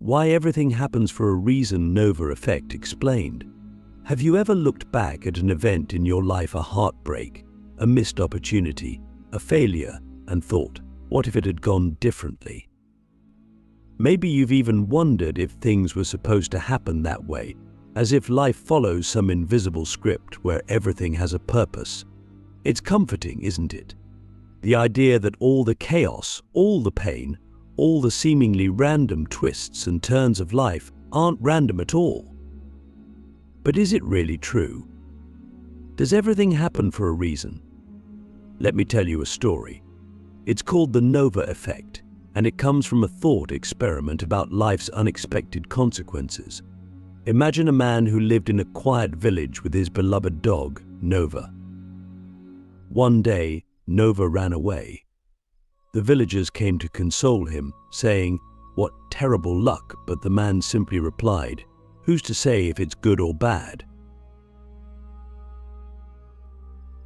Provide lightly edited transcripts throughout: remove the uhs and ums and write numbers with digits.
Why Everything Happens for a Reason Nova Effect Explained. Have you ever looked back at an event in your life, a heartbreak, a missed opportunity, a failure, and thought, what if it had gone differently? Maybe you've even wondered if things were supposed to happen that way, as if life follows some invisible script where everything has a purpose. It's comforting, isn't it? The idea that all the chaos, all the pain, all the seemingly random twists and turns of life aren't random at all. But is it really true? Does everything happen for a reason? Let me tell you a story. It's called the Nova Effect, and it comes from a thought experiment about life's unexpected consequences. Imagine a man who lived in a quiet village with his beloved dog, Nova. One day, Nova ran away. The villagers came to console him, saying, "What terrible luck," but the man simply replied, "Who's to say if it's good or bad?"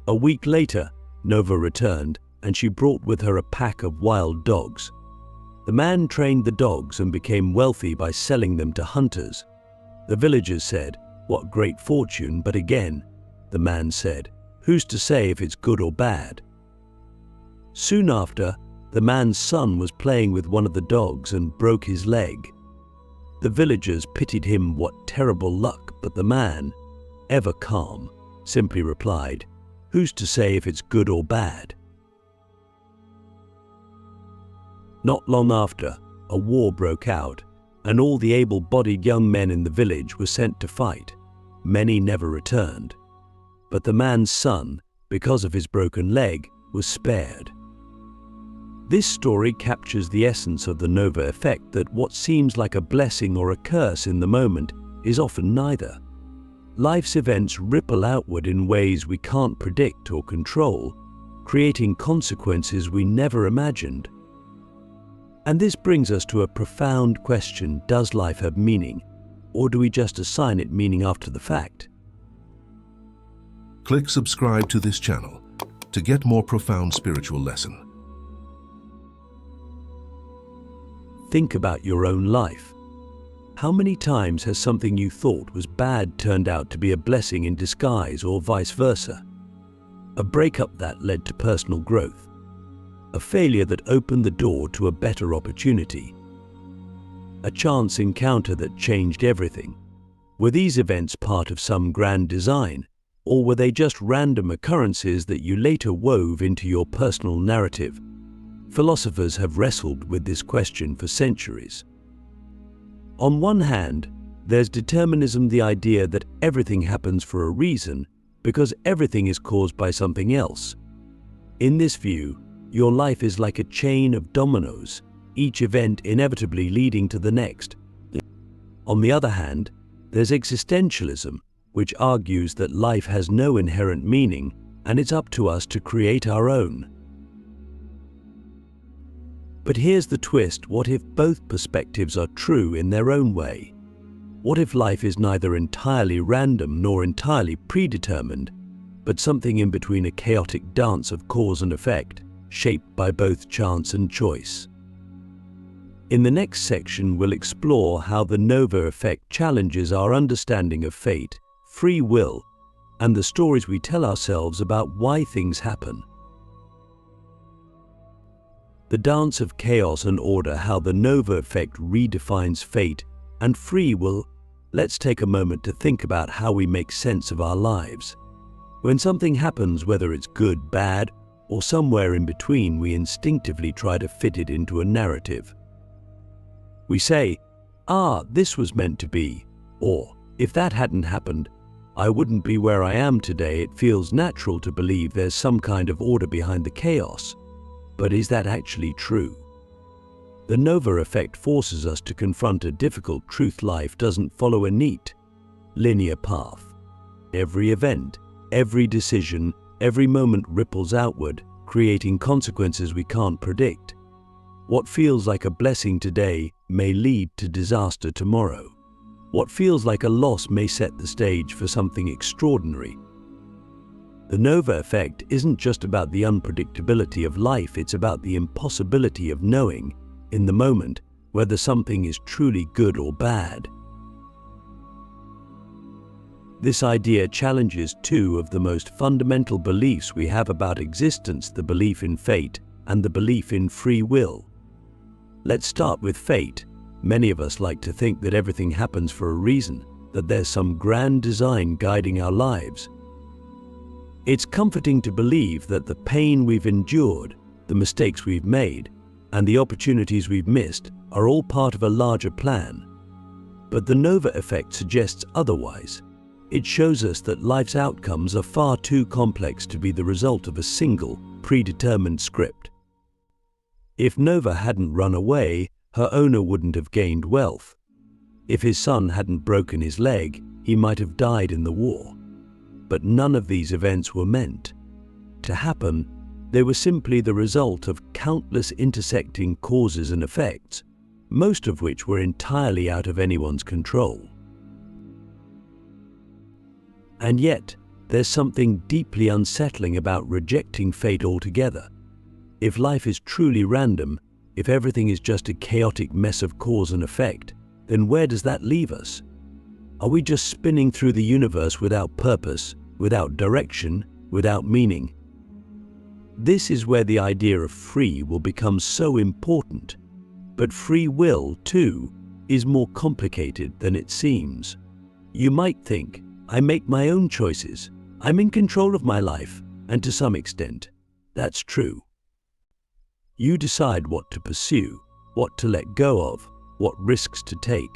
A week later, Nova returned, and she brought with her a pack of wild dogs. The man trained the dogs and became wealthy by selling them to hunters. The villagers said, "What great fortune," but again, the man said, "Who's to say if it's good or bad?" Soon after, the man's son was playing with one of the dogs and broke his leg. The villagers pitied him. "What terrible luck," but the man, ever calm, simply replied, "Who's to say if it's good or bad?" Not long after, a war broke out, and all the able-bodied young men in the village were sent to fight. Many never returned. But the man's son, because of his broken leg, was spared. This story captures the essence of the Nova effect, that what seems like a blessing or a curse in the moment is often neither. Life's events ripple outward in ways we can't predict or control, creating consequences we never imagined. And this brings us to a profound question: does life have meaning, or do we just assign it meaning after the fact? Click subscribe to this channel to get more profound spiritual lesson. Think about your own life. How many times has something you thought was bad turned out to be a blessing in disguise, or vice versa? A breakup that led to personal growth. A failure that opened the door to a better opportunity. A chance encounter that changed everything. Were these events part of some grand design, or were they just random occurrences that you later wove into your personal narrative? Philosophers have wrestled with this question for centuries. On one hand, there's determinism, the idea that everything happens for a reason because everything is caused by something else. In this view, your life is like a chain of dominoes, each event inevitably leading to the next. On the other hand, there's existentialism, which argues that life has no inherent meaning and it's up to us to create our own. But here's the twist: what if both perspectives are true in their own way? What if life is neither entirely random nor entirely predetermined, but something in between, a chaotic dance of cause and effect, shaped by both chance and choice? In the next section, we'll explore how the Nova effect challenges our understanding of fate, free will, and the stories we tell ourselves about why things happen. The dance of chaos and order, how the Nova effect redefines fate and free will. Let's take a moment to think about how we make sense of our lives. When something happens, whether it's good, bad, or somewhere in between, we instinctively try to fit it into a narrative. We say, this was meant to be, or if that hadn't happened, I wouldn't be where I am today. It feels natural to believe there's some kind of order behind the chaos. But is that actually true? The Nova effect forces us to confront a difficult truth: life doesn't follow a neat, linear path. Every event, every decision, every moment ripples outward, creating consequences we can't predict. What feels like a blessing today may lead to disaster tomorrow. What feels like a loss may set the stage for something extraordinary. The Nova effect isn't just about the unpredictability of life, it's about the impossibility of knowing, in the moment, whether something is truly good or bad. This idea challenges two of the most fundamental beliefs we have about existence, the belief in fate and the belief in free will. Let's start with fate. Many of us like to think that everything happens for a reason, that there's some grand design guiding our lives. It's comforting to believe that the pain we've endured, the mistakes we've made, and the opportunities we've missed are all part of a larger plan. But the Nova effect suggests otherwise. It shows us that life's outcomes are far too complex to be the result of a single, predetermined script. If Nova hadn't run away, her owner wouldn't have gained wealth. If his son hadn't broken his leg, he might have died in the war. But none of these events were meant to happen. They were simply the result of countless intersecting causes and effects, most of which were entirely out of anyone's control. And yet, there's something deeply unsettling about rejecting fate altogether. If life is truly random, if everything is just a chaotic mess of cause and effect, then where does that leave us? Are we just spinning through the universe without purpose, without direction, without meaning? This is where the idea of free will become so important. But free will, too, is more complicated than it seems. You might think, I make my own choices, I'm in control of my life, and to some extent, that's true. You decide what to pursue, what to let go of, what risks to take.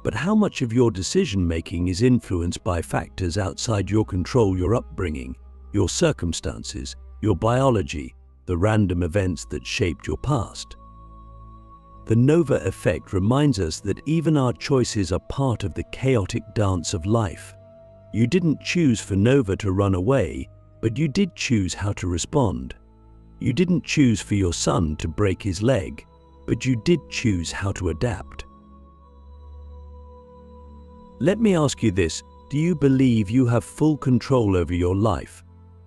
But how much of your decision-making is influenced by factors outside your control, your upbringing, your circumstances, your biology, the random events that shaped your past? The Nova effect reminds us that even our choices are part of the chaotic dance of life. You didn't choose for Nova to run away, but you did choose how to respond. You didn't choose for your son to break his leg, but you did choose how to adapt. Let me ask you this: do you believe you have full control over your life?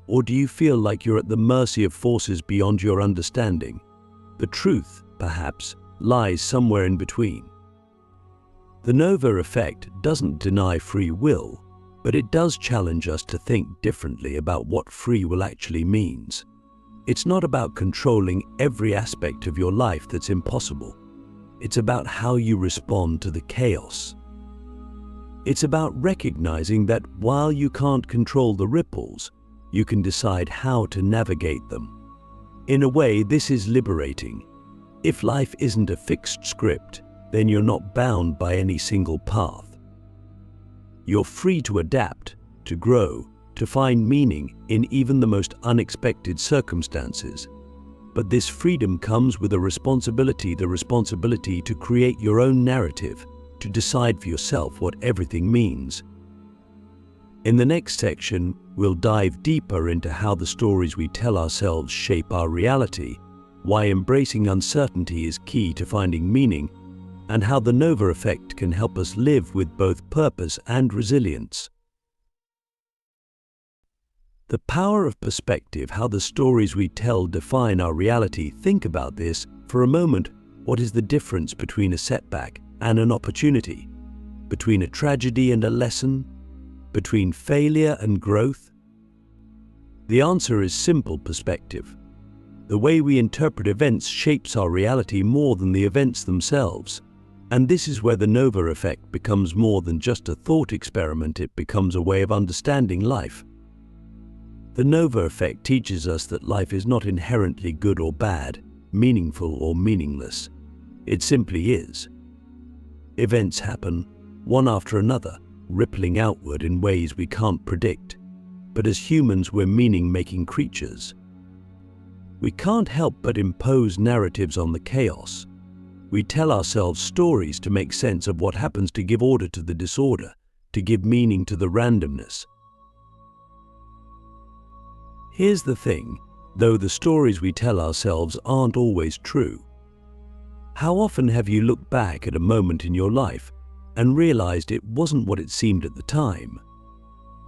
Or do you feel like you're at the mercy of forces beyond your understanding? The truth, perhaps, lies somewhere in between. The Nova effect doesn't deny free will, but it does challenge us to think differently about what free will actually means. It's not about controlling every aspect of your life that's impossible. It's about how you respond to the chaos. It's about recognizing that while you can't control the ripples, you can decide how to navigate them. In a way, this is liberating. If life isn't a fixed script, then you're not bound by any single path. You're free to adapt, to grow, to find meaning in even the most unexpected circumstances. But this freedom comes with a responsibility, the responsibility to create your own narrative, to decide for yourself what everything means. In the next section, we'll dive deeper into how the stories we tell ourselves shape our reality, why embracing uncertainty is key to finding meaning, and how the Nova effect can help us live with both purpose and resilience. The power of perspective, how the stories we tell define our reality. Think about this for a moment. What is the difference between a setback and an opportunity? Between a tragedy and a lesson? Between failure and growth? The answer is simple: perspective. The way we interpret events shapes our reality more than the events themselves. And this is where the Nova effect becomes more than just a thought experiment. It becomes a way of understanding life. The Nova effect teaches us that life is not inherently good or bad, meaningful or meaningless. It simply is. Events happen, one after another, rippling outward in ways we can't predict. But as humans, we're meaning-making creatures. We can't help but impose narratives on the chaos. We tell ourselves stories to make sense of what happens, to give order to the disorder, to give meaning to the randomness. Here's the thing, though the stories we tell ourselves aren't always true. How often have you looked back at a moment in your life and realized it wasn't what it seemed at the time?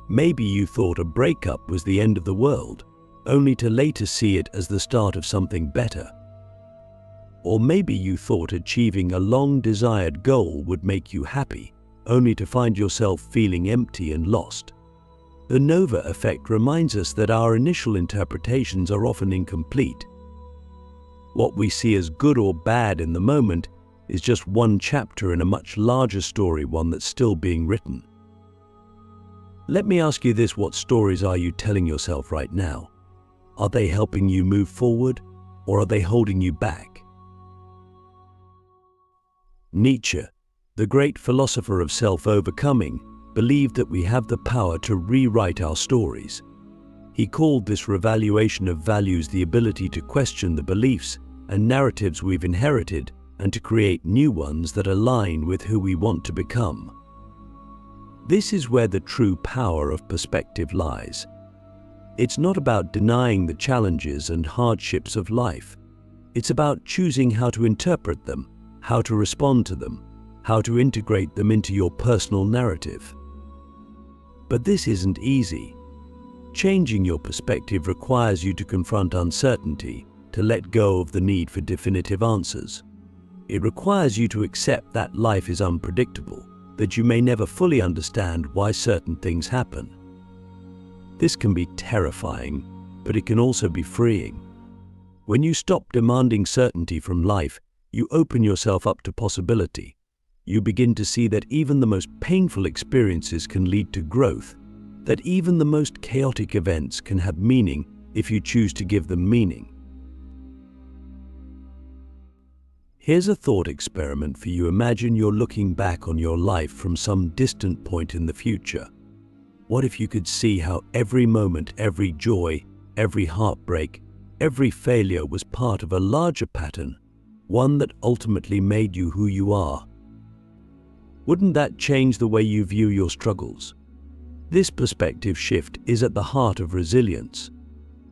Maybe you thought a breakup was the end of the world, only to later see it as the start of something better. Or maybe you thought achieving a long-desired goal would make you happy, only to find yourself feeling empty and lost. The Nova effect reminds us that our initial interpretations are often incomplete. What we see as good or bad in the moment is just one chapter in a much larger story, one that's still being written. Let me ask you this: what stories are you telling yourself right now? Are they helping you move forward, or are they holding you back? Nietzsche, the great philosopher of self-overcoming, believed that we have the power to rewrite our stories. He called this revaluation of values the ability to question the beliefs and narratives we've inherited and to create new ones that align with who we want to become. This is where the true power of perspective lies. It's not about denying the challenges and hardships of life. It's about choosing how to interpret them, how to respond to them, how to integrate them into your personal narrative. But this isn't easy. Changing your perspective requires you to confront uncertainty, to let go of the need for definitive answers. It requires you to accept that life is unpredictable, that you may never fully understand why certain things happen. This can be terrifying, but it can also be freeing. When you stop demanding certainty from life, you open yourself up to possibility. You begin to see that even the most painful experiences can lead to growth, that even the most chaotic events can have meaning if you choose to give them meaning. Here's a thought experiment for you. Imagine you're looking back on your life from some distant point in the future. What if you could see how every moment, every joy, every heartbreak, every failure was part of a larger pattern, one that ultimately made you who you are? Wouldn't that change the way you view your struggles? This perspective shift is at the heart of resilience.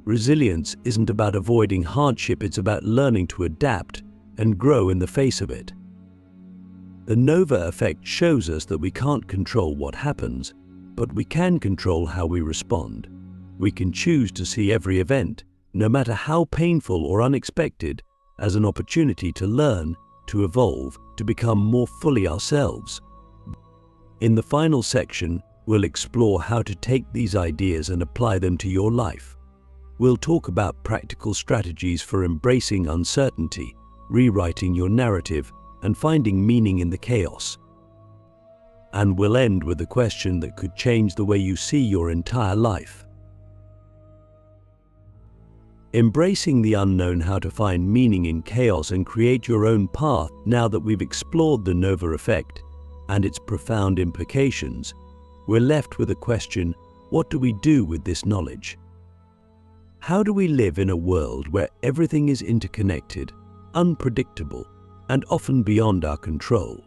Resilience isn't about avoiding hardship, it's about learning to adapt and grow in the face of it. The Nova effect shows us that we can't control what happens, but we can control how we respond. We can choose to see every event, no matter how painful or unexpected, as an opportunity to learn, to evolve, to become more fully ourselves. In the final section, we'll explore how to take these ideas and apply them to your life. We'll talk about practical strategies for embracing uncertainty, rewriting your narrative, and finding meaning in the chaos. And we'll end with a question that could change the way you see your entire life. Embracing the unknown: how to find meaning in chaos and create your own path. Now that we've explored the Nova effect and its profound implications, we're left with a question: what do we do with this knowledge? How do we live in a world where everything is interconnected, unpredictable, and often beyond our control?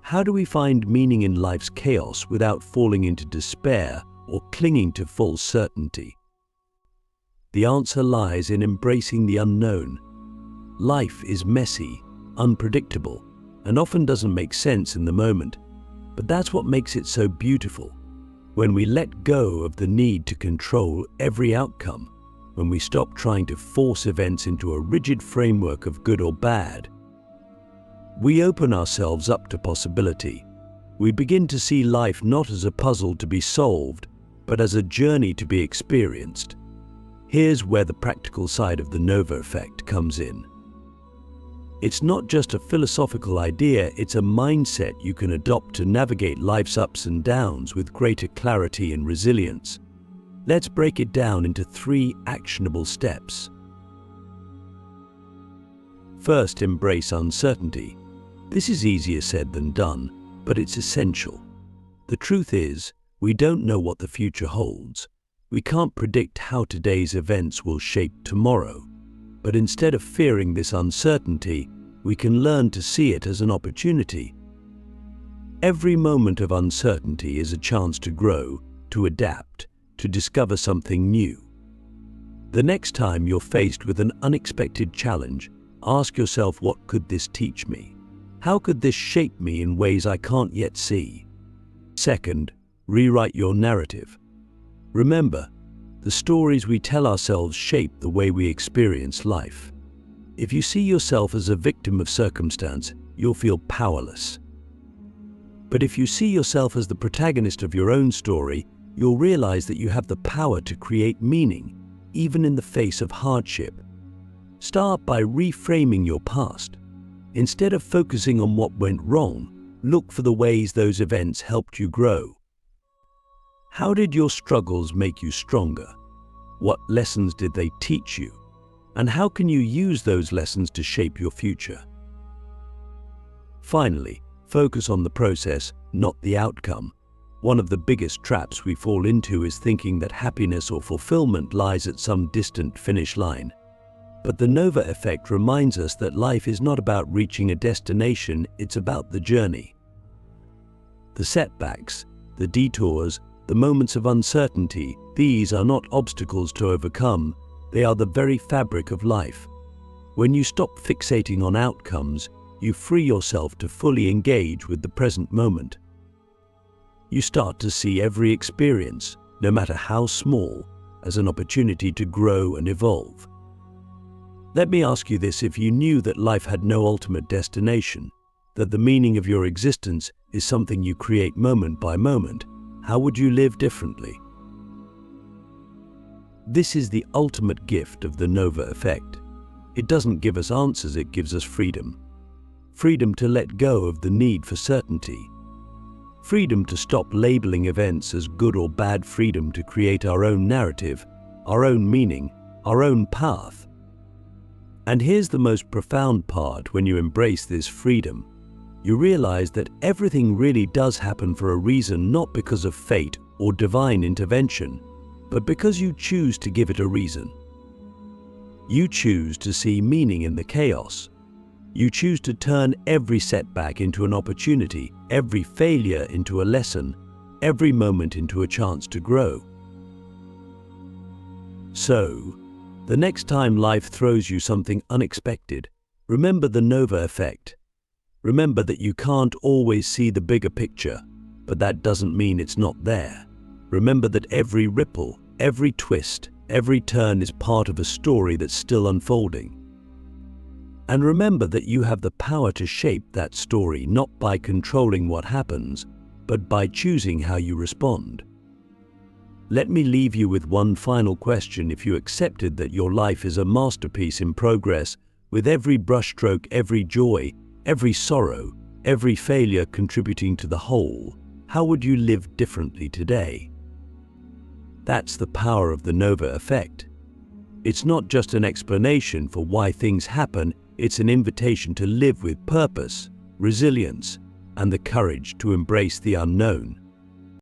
How do we find meaning in life's chaos without falling into despair or clinging to false certainty? The answer lies in embracing the unknown. Life is messy, unpredictable, and often doesn't make sense in the moment, but that's what makes it so beautiful. When we let go of the need to control every outcome, when we stop trying to force events into a rigid framework of good or bad, we open ourselves up to possibility. We begin to see life not as a puzzle to be solved, but as a journey to be experienced. Here's where the practical side of the Nova effect comes in. It's not just a philosophical idea, it's a mindset you can adopt to navigate life's ups and downs with greater clarity and resilience. Let's break it down into 3 actionable steps. First, embrace uncertainty. This is easier said than done, but it's essential. The truth is, we don't know what the future holds. We can't predict how today's events will shape tomorrow. But instead of fearing this uncertainty, we can learn to see it as an opportunity. Every moment of uncertainty is a chance to grow, to adapt, to discover something new. The next time you're faced with an unexpected challenge, ask yourself, what could this teach me? How could this shape me in ways I can't yet see? Second, rewrite your narrative. Remember, the stories we tell ourselves shape the way we experience life. If you see yourself as a victim of circumstance, you'll feel powerless. But if you see yourself as the protagonist of your own story, you'll realize that you have the power to create meaning, even in the face of hardship. Start by reframing your past. Instead of focusing on what went wrong, look for the ways those events helped you grow. How did your struggles make you stronger? What lessons did they teach you? And how can you use those lessons to shape your future? Finally, focus on the process, not the outcome. One of the biggest traps we fall into is thinking that happiness or fulfillment lies at some distant finish line. But the Nova effect reminds us that life is not about reaching a destination, it's about the journey. The setbacks, the detours, the moments of uncertainty, these are not obstacles to overcome, they are the very fabric of life. When you stop fixating on outcomes, you free yourself to fully engage with the present moment. You start to see every experience, no matter how small, as an opportunity to grow and evolve. Let me ask you this: if you knew that life had no ultimate destination, that the meaning of your existence is something you create moment by moment, how would you live differently? This is the ultimate gift of the Nova effect. It doesn't give us answers, it gives us freedom. Freedom to let go of the need for certainty. Freedom to stop labeling events as good or bad. Freedom to create our own narrative, our own meaning, our own path. And here's the most profound part: when you embrace this freedom, you realize that everything really does happen for a reason, not because of fate or divine intervention, but because you choose to give it a reason. You choose to see meaning in the chaos. You choose to turn every setback into an opportunity, every failure into a lesson, every moment into a chance to grow. So, the next time life throws you something unexpected, remember the Nova effect. Remember that you can't always see the bigger picture, but that doesn't mean it's not there. Remember that every ripple, every twist, every turn is part of a story that's still unfolding. And remember that you have the power to shape that story, not by controlling what happens, but by choosing how you respond. Let me leave you with one final question. If you accepted that your life is a masterpiece in progress, with every brushstroke, every joy, every sorrow, every failure contributing to the whole, how would you live differently today? That's the power of the Nova effect. It's not just an explanation for why things happen, it's an invitation to live with purpose, resilience, and the courage to embrace the unknown.